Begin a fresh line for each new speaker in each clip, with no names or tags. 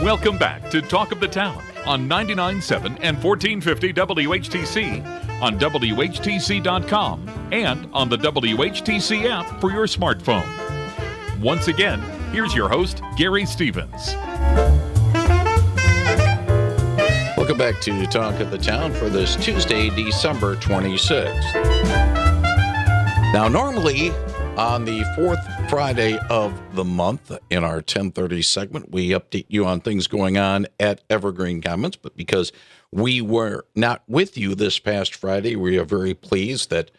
Welcome back to Talk of the Town on 99.7 and 1450 WHTC, on WHTC.com, and on the WHTC app for your smartphone. Once again, here's your host, Gary Stevens.
Welcome back to Talk of the Town for this Tuesday, December 26th. Now, normally on the fourth Friday of the month in our 10:30 segment, we update you on things going on at Evergreen Commons. But because we were not with you this past Friday, we are very pleased that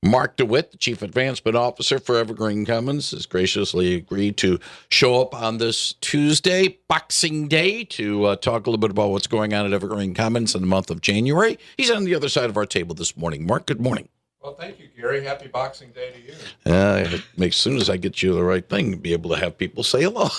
Mark DeWitt, the Chief Advancement Officer for Evergreen Commons, has graciously agreed to show up on this Tuesday, Boxing Day, to talk a little bit about what's going on at Evergreen Commons in the month of January. He's on the other side of our table this morning. Mark, good morning.
Well, thank you, Gary. Happy Boxing Day to you.
As soon as I get you the right thing, be able to have people say hello.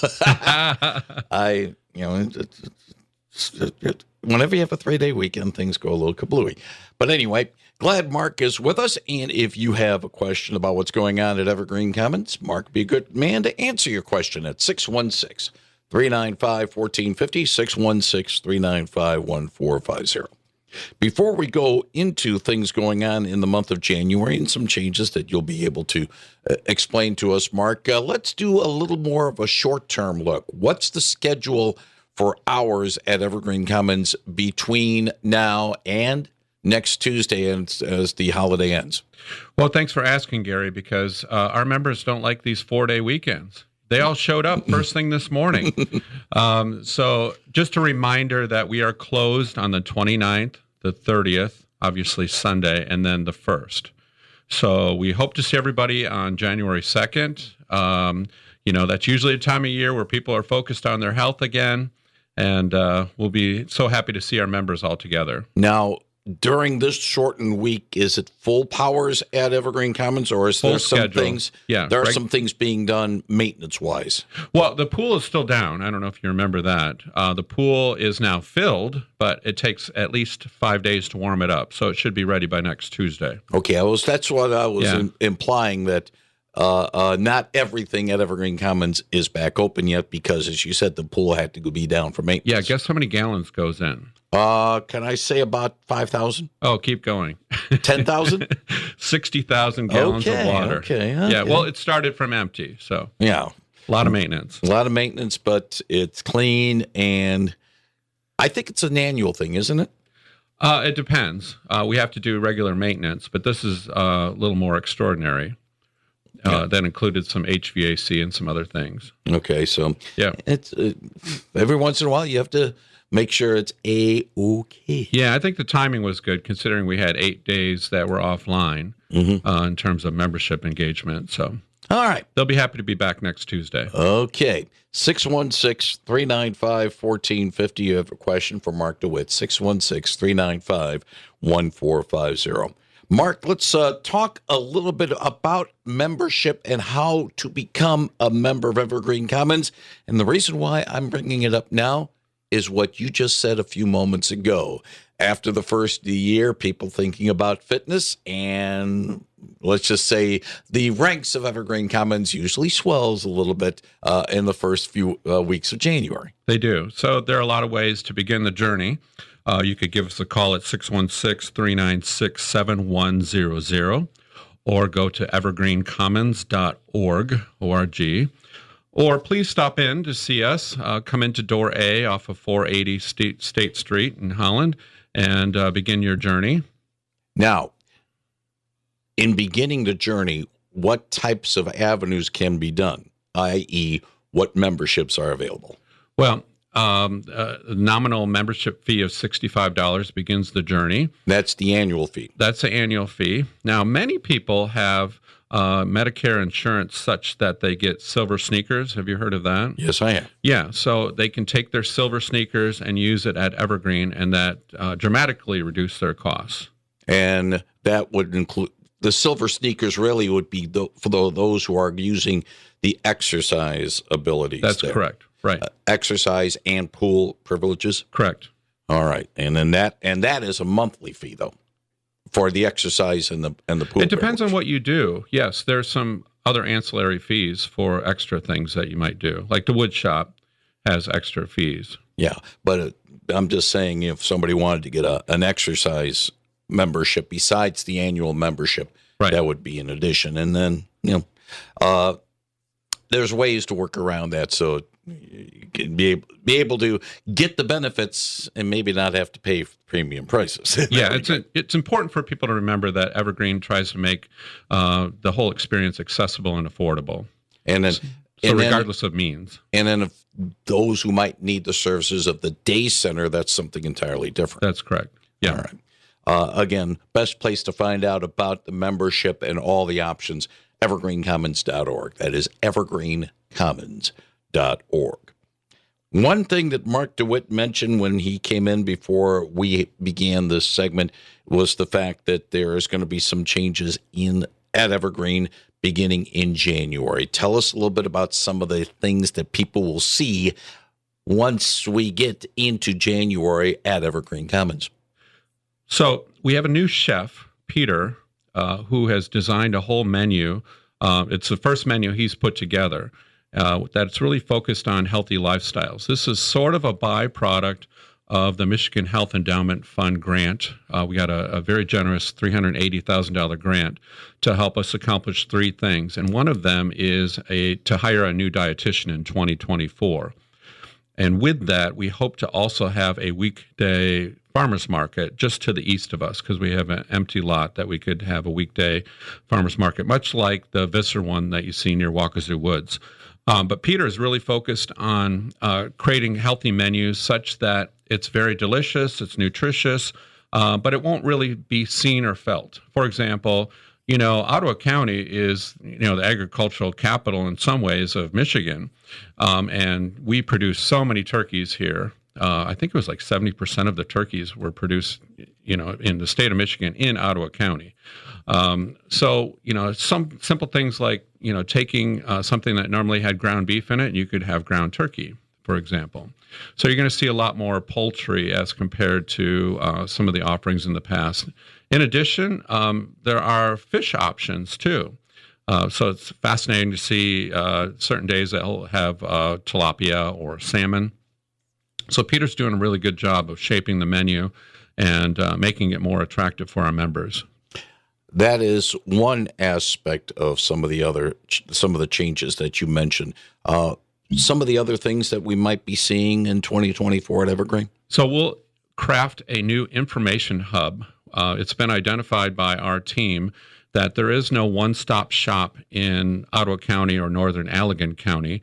Whenever you have a 3-day weekend, things go a little kablooey. But anyway, glad Mark is with us. And if you have a question about what's going on at Evergreen Commons, Mark would be a good man to answer your question at 616-395-1450, 616-395-1450. Before we go into things going on in the month of January and some changes that you'll be able to explain to us, Mark, let's do a little more of a short-term look. What's the schedule for hours at Evergreen Commons between now and next Tuesday as the holiday ends?
Well, thanks for asking, Gary, because our members don't like these 4-day weekends. They all showed up first thing this morning. So just a reminder that we are closed on the 29th, the 30th, obviously Sunday, and then the 1st. So we hope to see everybody on January 2nd. That's usually a time of year where people are focused on their health again. And we'll be so happy to see our members all together.
Now, during this shortened week, is it full powers at Evergreen Commons, or is there some things?
Yeah,
there are some things being done maintenance-wise.
Well, the pool is still down. I don't know if you remember that. The pool is now filled, but it takes at least 5 days to warm it up, so it should be ready by next Tuesday.
Okay, that's what I was implying, that not everything at Evergreen Commons is back open yet because, as you said, the pool had to be down for maintenance.
Yeah, guess how many gallons goes in?
Can I say about 5,000?
Oh, keep going.
10,000?
60,000 gallons of water.
Okay.
Yeah, well, it started from empty, so
yeah,
a lot of maintenance.
A lot of maintenance, but it's clean, and I think it's an annual thing, isn't it?
It depends. We have to do regular maintenance, but this is a little more extraordinary. That included some HVAC and some other things.
Okay, so
yeah,
it's every once in a while you have to make sure it's A-OK.
Yeah, I think the timing was good considering we had 8 days that were offline in terms of membership engagement. So,
all right.
They'll be happy to be back next Tuesday.
Okay. 616-395-1450. You have a question for Mark DeWitt. 616-395-1450. Mark, let's talk a little bit about membership and how to become a member of Evergreen Commons. And the reason why I'm bringing it up now is what you just said a few moments ago. After the first year, people thinking about fitness, and let's just say the ranks of Evergreen Commons usually swells a little bit in the first few weeks of January.
They do. So there are a lot of ways to begin the journey. You could give us a call at 616-396-7100 or go to evergreencommons.org, O-R-G. Or please stop in to see us. Come into Door A off of 480 State Street in Holland and begin your journey.
Now, in beginning the journey, what types of avenues can be done, i.e., what memberships are available?
Well, nominal membership fee of $65 begins the journey.
That's the annual fee.
That's the annual fee. Now, many people have Medicare insurance such that they get silver sneakers. Have you heard of that?
Yes, I have.
Yeah, so they can take their silver sneakers and use it at Evergreen, and that dramatically reduce their costs.
And that would include the silver sneakers. Really, would be for those who are using the exercise abilities.
That's correct. Right.
Exercise and pool privileges.
Correct.
All right, and then that is a monthly fee though. For the exercise and the pool.
It depends on what you do. Yes, there's some other ancillary fees for extra things that you might do, like the wood shop. has extra fees.
Yeah, but I'm just saying, if somebody wanted to get an exercise membership besides the annual membership,
Right.
that would be an addition. And then, there's ways to work around that so you can be able to get the benefits and maybe not have to pay premium prices.
Yeah, it's important for people to remember that Evergreen tries to make the whole experience accessible and affordable.
And then,
So regardless of means.
And then if those who might need the services of the day center, that's something entirely different.
That's correct. Yeah.
All right. Again, best place to find out about the membership and all the options, evergreencommons.org. That is evergreencommons.org. One thing that Mark DeWitt mentioned when he came in before we began this segment was the fact that there is going to be some changes at Evergreen beginning in January. Tell us a little bit about some of the things that people will see once we get into January at Evergreen Commons.
So we have a new chef, Peter, who has designed a whole menu. It's the first menu he's put together that's really focused on healthy lifestyles. This is sort of a byproduct of the Michigan Health Endowment Fund grant. We got a very generous $380,000 grant to help us accomplish three things. And one of them is to hire a new dietitian in 2024. And with that, we hope to also have a weekday farmers market just to the east of us, because we have an empty lot that we could have a weekday farmers market, much like the Visser one that you see near Wakazu Woods. But Peter is really focused on creating healthy menus such that it's very delicious, it's nutritious, but it won't really be seen or felt. For example, Ottawa County is, the agricultural capital in some ways of Michigan, and we produce so many turkeys here. I think it was like 70% of the turkeys were produced, in the state of Michigan in Ottawa County. So, some simple things like, taking something that normally had ground beef in it, and you could have ground turkey, for example. So you're going to see a lot more poultry as compared to some of the offerings in the past. In addition, there are fish options too. So it's fascinating to see certain days that will have tilapia or salmon. So Peter's doing a really good job of shaping the menu and making it more attractive for our members.
That is one aspect of some of the changes that you mentioned. Some of the other things that we might be seeing in 2024 at Evergreen?
So we'll craft a new information hub. It's been identified by our team that there is no one-stop shop in Ottawa County or Northern Allegan County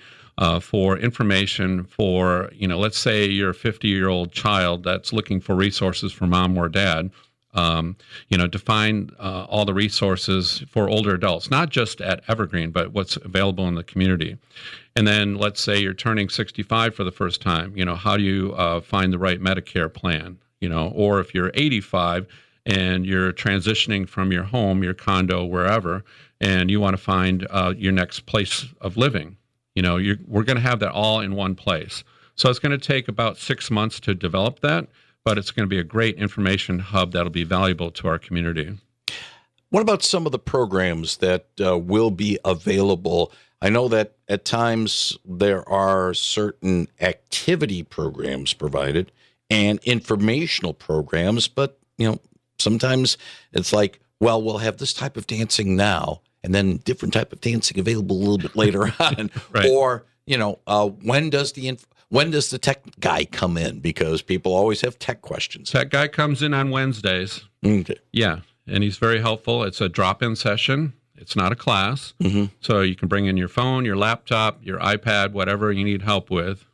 for information for, let's say you're a 50-year-old child that's looking for resources for mom or dad. To find all the resources for older adults, not just at Evergreen, but what's available in the community. And then let's say you're turning 65 for the first time, how do you find the right Medicare plan? Or if you're 85 and you're transitioning from your home, your condo, wherever, and you want to find your next place of living, we're going to have that all in one place. So it's going to take about 6 months to develop that, but it's going to be a great information hub that'll be valuable to our community.
What about some of the programs that will be available? I know that at times there are certain activity programs provided and informational programs, but, sometimes it's like, well, we'll have this type of dancing now and then different type of dancing available a little bit later on.
Right.
Or, when does the tech guy come in? Because people always have tech questions.
Tech guy comes in on Wednesdays.
Okay.
Yeah, and he's very helpful. It's a drop-in session. It's not a class. Mm-hmm. So you can bring in your phone, your laptop, your iPad, whatever you need help with.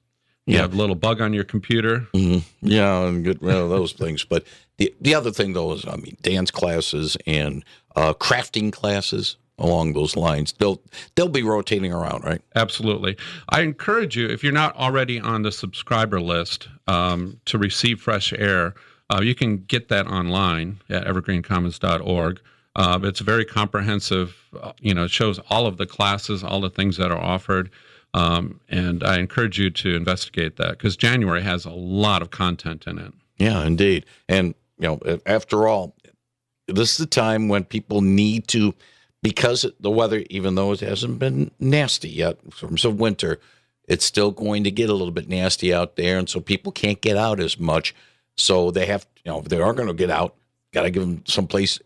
You have a little bug on your computer.
Mm-hmm. Yeah, and get rid of those things. But the other thing, though, is, dance classes and crafting classes along those lines. They'll be rotating around, right?
Absolutely. I encourage you, if you're not already on the subscriber list, to receive fresh air. You can get that online at evergreencommons.org. It's very comprehensive. It shows all of the classes, all the things that are offered. And I encourage you to investigate that because January has a lot of content in it.
Yeah, indeed. And, after all, this is the time when people need to, because the weather, even though it hasn't been nasty yet in terms of winter, it's still going to get a little bit nasty out there, and so people can't get out as much. So they have, if they are going to get out, got to give them some place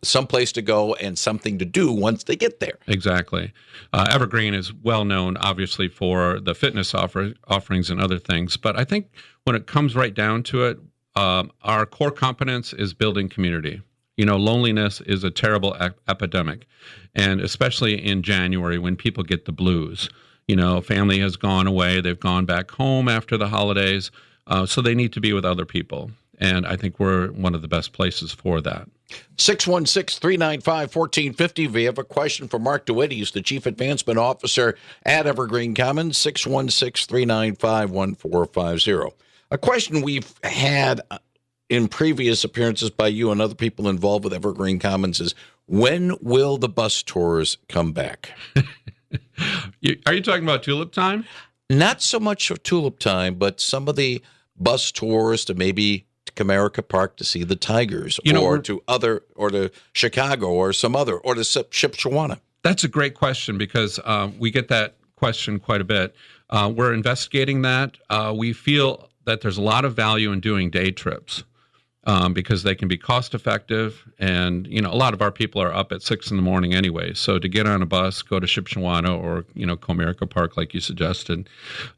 to go and something to do once they get there.
Exactly. Evergreen is well known, obviously, for the fitness offerings and other things. But I think when it comes right down to it, our core competence is building community. Loneliness is a terrible epidemic, and especially in January when people get the blues. Family has gone away. They've gone back home after the holidays, so they need to be with other people. And I think we're one of the best places for that.
616-395-1450. If you have a question for Mark DeWitt, he's the Chief Advancement Officer at Evergreen Commons, 616-395-1450. A question we've had in previous appearances by you and other people involved with Evergreen Commons is, when will the bus tours come back?
Are you talking about Tulip Time?
Not so much of Tulip Time, but some of the bus tours to maybe Comerica Park to see the Tigers, or to Chicago or some other, or to Shipshewana.
That's a great question, because we get that question quite a bit. We're investigating that. We feel that there's a lot of value in doing day trips because they can be cost effective. And, a lot of our people are up at 6 a.m. anyway. So to get on a bus, go to Shipshewana or, Comerica Park, like you suggested,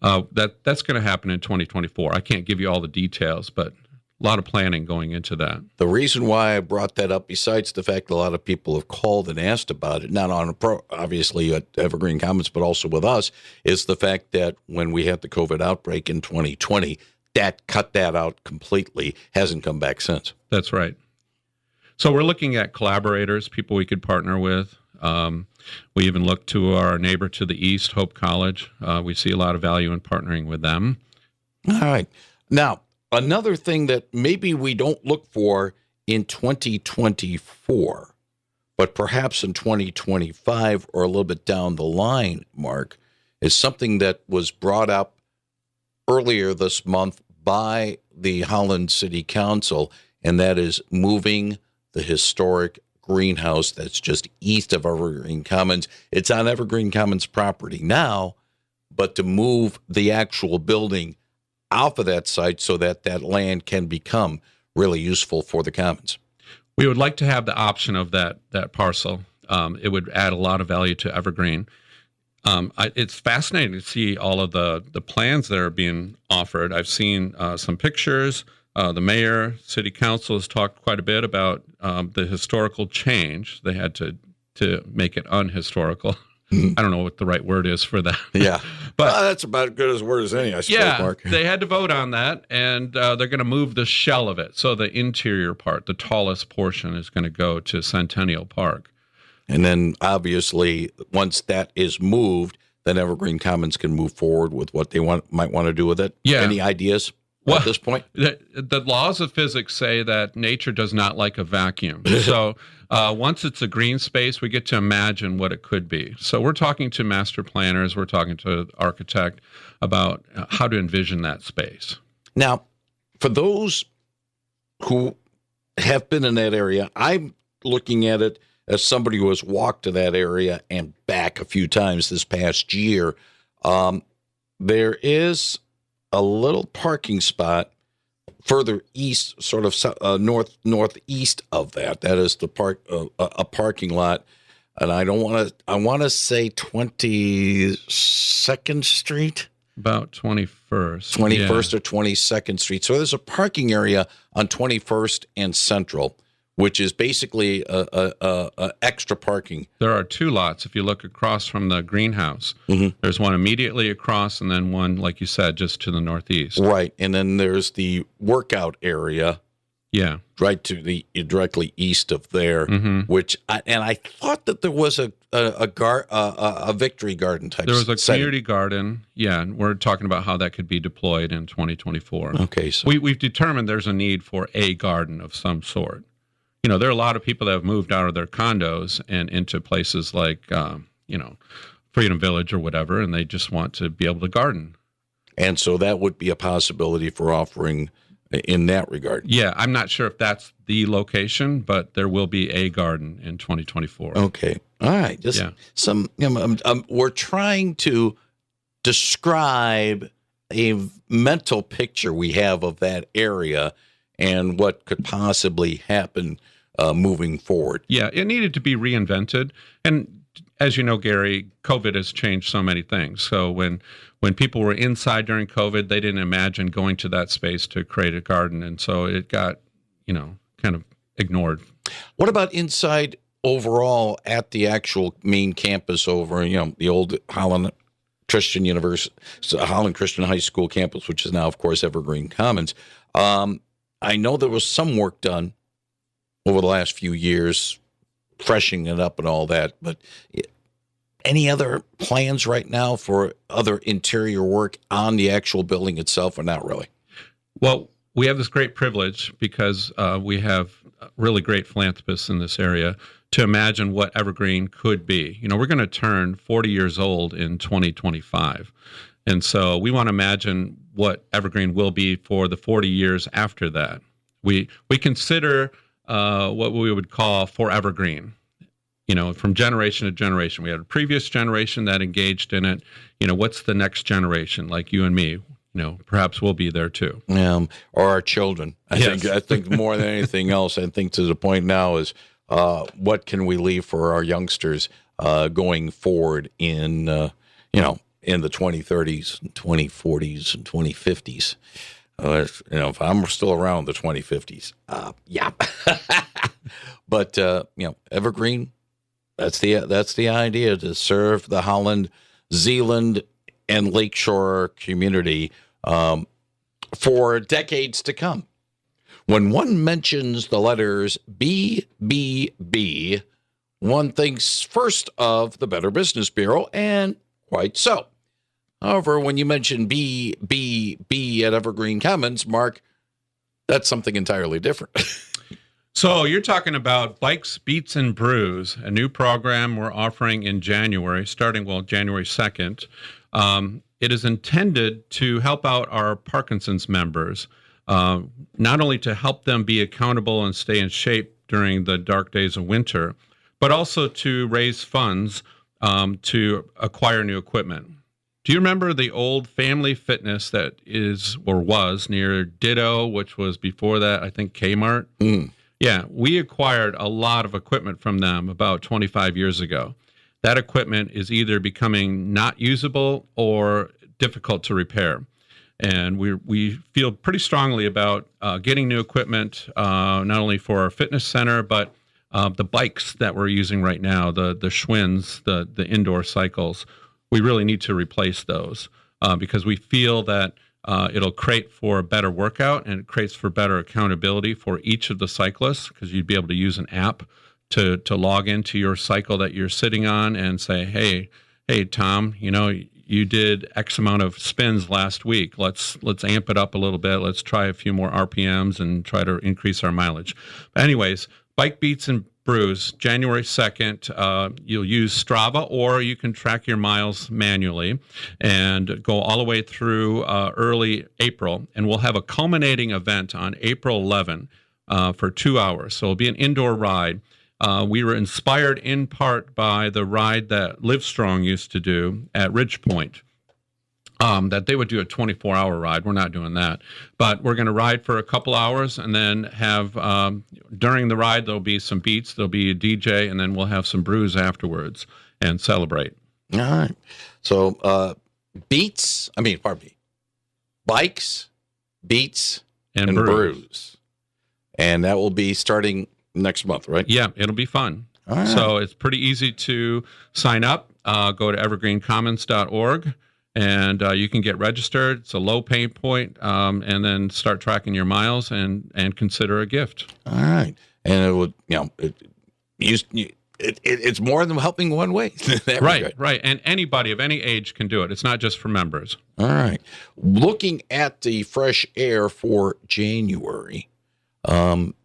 that's going to happen in 2024. I can't give you all the details, but a lot of planning going into that.
The reason why I brought that up, besides the fact that a lot of people have called and asked about it, not on obviously at Evergreen Commons, but also with us, is the fact that when we had the COVID outbreak in 2020, that cut that out completely. Hasn't come back since.
That's right. So we're looking at collaborators, people we could partner with. We even look to our neighbor to the east, Hope College. We see a lot of value in partnering with them.
All right. Now, another thing that maybe we don't look for in 2024, but perhaps in 2025 or a little bit down the line, Mark, is something that was brought up earlier this month by the Holland City Council, and that is moving the historic greenhouse that's just east of Evergreen Commons. It's on Evergreen Commons property now, but to move the actual building off of that site so that that land can become really useful for the commons.
We would like to have the option of that parcel. It would add a lot of value to Evergreen. It's fascinating to see all of the plans that are being offered. I've seen some pictures. The mayor, city council has talked quite a bit about the historical change. They had to make it unhistorical. I don't know what the right word is for that.
Yeah.
But
that's about as good as a word as any, I suppose,
yeah,
Mark.
They had to vote on that, and they're going to move the shell of it. So the interior part, the tallest portion, is going to go to Centennial Park.
And then, obviously, once that is moved, then Evergreen Commons can move forward with what they might want to do with it.
Yeah.
Any ideas at this point?
The laws of physics say that nature does not like a vacuum. So once it's a green space, we get to imagine what it could be. So we're talking to master planners, we're talking to the architect about how to envision that space.
Now, for those who have been in that area, I'm looking at it as somebody who has walked to that area and back a few times this past year. There is a little parking spot further east, sort of northeast of that. That is the a parking lot, and I want to say 22nd Street,
about 21st,
or 22nd Street. So there's a parking area on 21st and Central, which is basically a extra parking.
There are two lots. If you look across from the greenhouse, there's one immediately across, and then one, like you said, just to the northeast.
Right, and then there's the workout area.
Yeah,
right to the directly east of there. Which I thought that there was a Victory Garden type.
There was a
setting.
community garden. Yeah, and we're talking about how that could be deployed in 2024.
Okay, so
we've determined there's a need for a garden of some sort. There are a lot of people that have moved out of their condos and into places like, Freedom Village or whatever, and they just want to be able to garden.
And so that would be a possibility for offering in that regard.
Yeah, I'm not sure if that's the location, but there will be a garden in 2024.
Okay. All right. We're trying to describe a mental picture we have of that area and what could possibly happen moving forward.
Yeah, it needed to be reinvented. And as you know, Gary, COVID has changed so many things. So when people were inside during COVID, they didn't imagine going to that space to create a garden. And so it got, kind of ignored.
What about inside overall at the actual main campus over, the old Holland Christian University, Holland Christian High School campus, which is now, of course, Evergreen Commons? I know there was some work done over the last few years, freshening it up and all that, but any other plans right now for other interior work on the actual building itself, or not really?
Well, we have this great privilege because we have really great philanthropists in this area to imagine what Evergreen could be. We're going to turn 40 years old in 2025. And so we want to imagine what Evergreen will be for the 40 years after that. We consider what we would call for Evergreen, from generation to generation. We had a previous generation that engaged in it. What's the next generation, like you and me? Perhaps we'll be there too.
Or our children. I think more than anything else, I think to the point now is what can we leave for our youngsters going forward in the 2030s, and 2040s, and 2050s. If I'm still around the 2050s, yeah. But Evergreen, that's the idea, to serve the Holland, Zeeland, and Lakeshore community for decades to come. When one mentions the letters BBB, one thinks first of the Better Business Bureau, and quite so. However, when you mention BBB at Evergreen Commons, Mark, that's something entirely different.
So you're talking about Bikes, Beats, and Brews, a new program we're offering in January, starting, January 2nd. It is intended to help out our Parkinson's members, not only to help them be accountable and stay in shape during the dark days of winter, but also to raise funds to acquire new equipment. Do you remember the old Family Fitness that is or was near Ditto, which was before that, I think, Kmart? Yeah, we acquired a lot of equipment from them about 25 years ago. That equipment is either becoming not usable or difficult to repair. And we feel pretty strongly about getting new equipment, not only for our fitness center, but the bikes that we're using right now, the Schwinn's, the indoor cycles. We really need to replace those because we feel that it'll create for a better workout, and it creates for better accountability for each of the cyclists, because you'd be able to use an app to log into your cycle that you're sitting on and say, hey, Tom, you did X amount of spins last week. Let's amp it up a little bit. Let's try a few more RPMs and try to increase our mileage. But anyways, Bike Beats and Brews, January 2nd. You'll use Strava, or you can track your miles manually and go all the way through early April. And we'll have a culminating event on April 11 for 2 hours. So it'll be an indoor ride. We were inspired in part by the ride that Livestrong used to do at Ridge Point, that they would do a 24-hour ride. We're not doing that. But we're going to ride for a couple hours and then have, during the ride, there'll be some beats, there'll be a DJ, and then we'll have some brews afterwards and celebrate.
All right. So bikes, beats, and brews. And that will be starting next month, right?
Yeah, it'll be fun.
All right.
So it's pretty easy to sign up. Go to evergreencommons.org, and you can get registered. It's a low pain point, and then start tracking your miles and consider a gift.
All right. And it would, it's more than helping one way.
Right. And anybody of any age can do it. It's not just for members.
All right. Looking at the fresh air for January,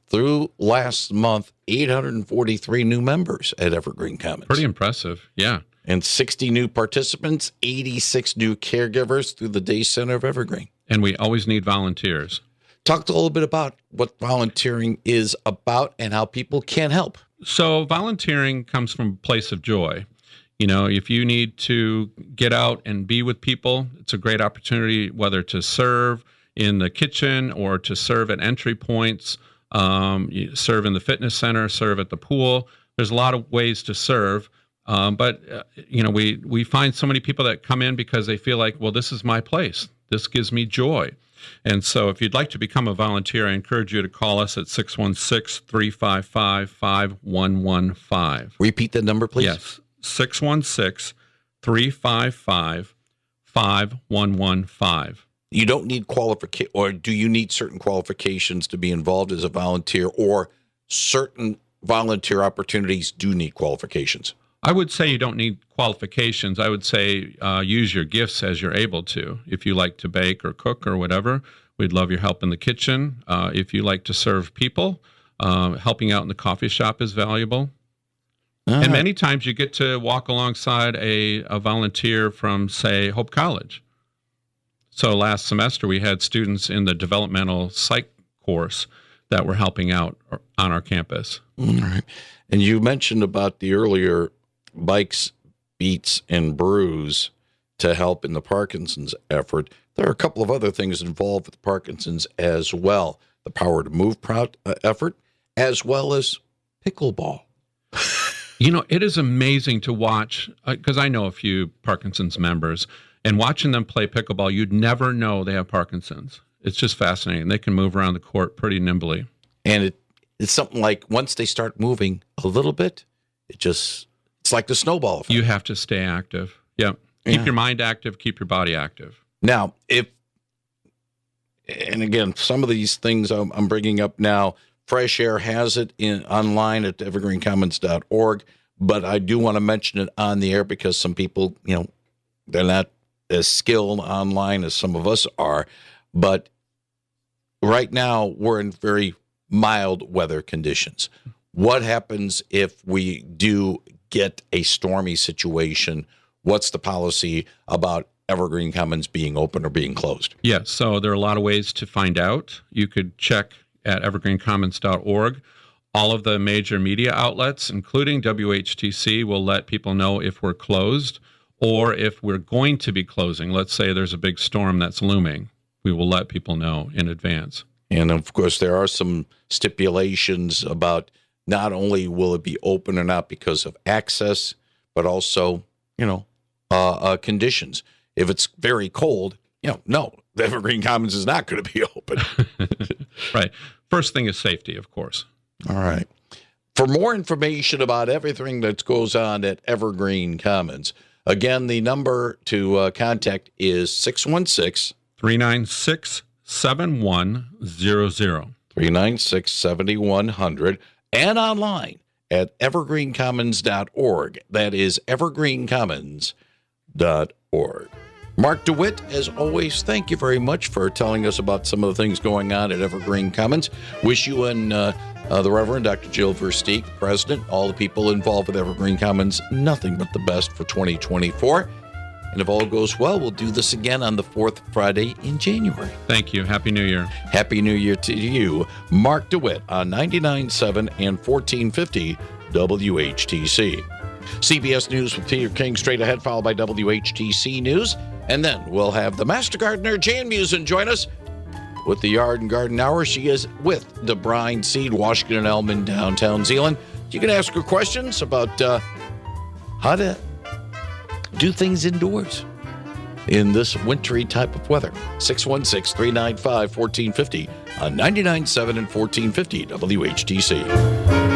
through last month, 843 new members at Evergreen Commons.
Pretty impressive, yeah.
And 60 new participants, 86 new caregivers through the Day Center of Evergreen.
And we always need volunteers.
Talk a little bit about what volunteering is about and how people can help.
So volunteering comes from a place of joy. If you need to get out and be with people, it's a great opportunity, whether to serve in the kitchen or to serve at entry points, you serve in the fitness center, serve at the pool. There's a lot of ways to serve. But we find so many people that come in because they feel like, well, this is my place. This gives me joy. And so if you'd like to become a volunteer, I encourage you to call us at 616-355-5115.
Repeat the number, please.
Yes, 616-355-5115.
You don't need or do you need certain qualifications to be involved as a volunteer, or certain volunteer opportunities do need qualifications?
I would say you don't need qualifications. I would say use your gifts as you're able to. If you like to bake or cook or whatever, we'd love your help in the kitchen. If you like to serve people, helping out in the coffee shop is valuable. And many times you get to walk alongside a volunteer from, say, Hope College. So last semester we had students in the developmental psych course that were helping out on our campus.
All right. And you mentioned about the earlier Bikes, Beats, and Brews to help in the Parkinson's effort. There are a couple of other things involved with Parkinson's as well. The Power to Move effort, as well as pickleball.
It is amazing to watch, because I know a few Parkinson's members, and watching them play pickleball, you'd never know they have Parkinson's. It's just fascinating. They can move around the court pretty nimbly.
And it's something like once they start moving a little bit, it's like the snowball effect.
You have to stay active. Yeah. Keep your mind active, keep your body active.
Now, and again, some of these things I'm bringing up now, Fresh Air has it online at evergreencommons.org, but I do want to mention it on the air because some people, they're not as skilled online as some of us are. But right now, we're in very mild weather conditions. What happens if we do get a stormy situation? What's the policy about Evergreen Commons being open or being closed?
Yes, so there are a lot of ways to find out. You could check at evergreencommons.org. All of the major media outlets, including WHTC, will let people know if we're closed or if we're going to be closing. Let's say there's a big storm that's looming. We will let people know in advance.
And, of course, there are some stipulations about not only will it be open or not because of access, but also, conditions. If it's very cold, no, the Evergreen Commons is not going to be open.
Right. First thing is safety, of course.
All right. For more information about everything that goes on at Evergreen Commons, again, the number to contact is
616-396-7100.
396-7100, and online at evergreencommons.org. That is evergreencommons.org. Mark DeWitt, as always, thank you very much for telling us about some of the things going on at Evergreen Commons. Wish you and the Reverend Dr. Jill Versteeg, President, all the people involved with Evergreen Commons, nothing but the best for 2024. And if all goes well, we'll do this again on the fourth Friday in January.
Thank you. Happy New Year.
Happy New Year to you. Mark DeWitt on 99.7 and 1450 WHTC. CBS News with Peter King straight ahead, followed by WHTC News. And then we'll have the Master Gardener, Jan Musin, join us with the Yard and Garden Hour. She is with the Brine Seed, Washington and Elm, downtown Zeeland. You can ask her questions about how to do things indoors in this wintry type of weather. 616-395-1450 on 99.7 and 1450 WHTC.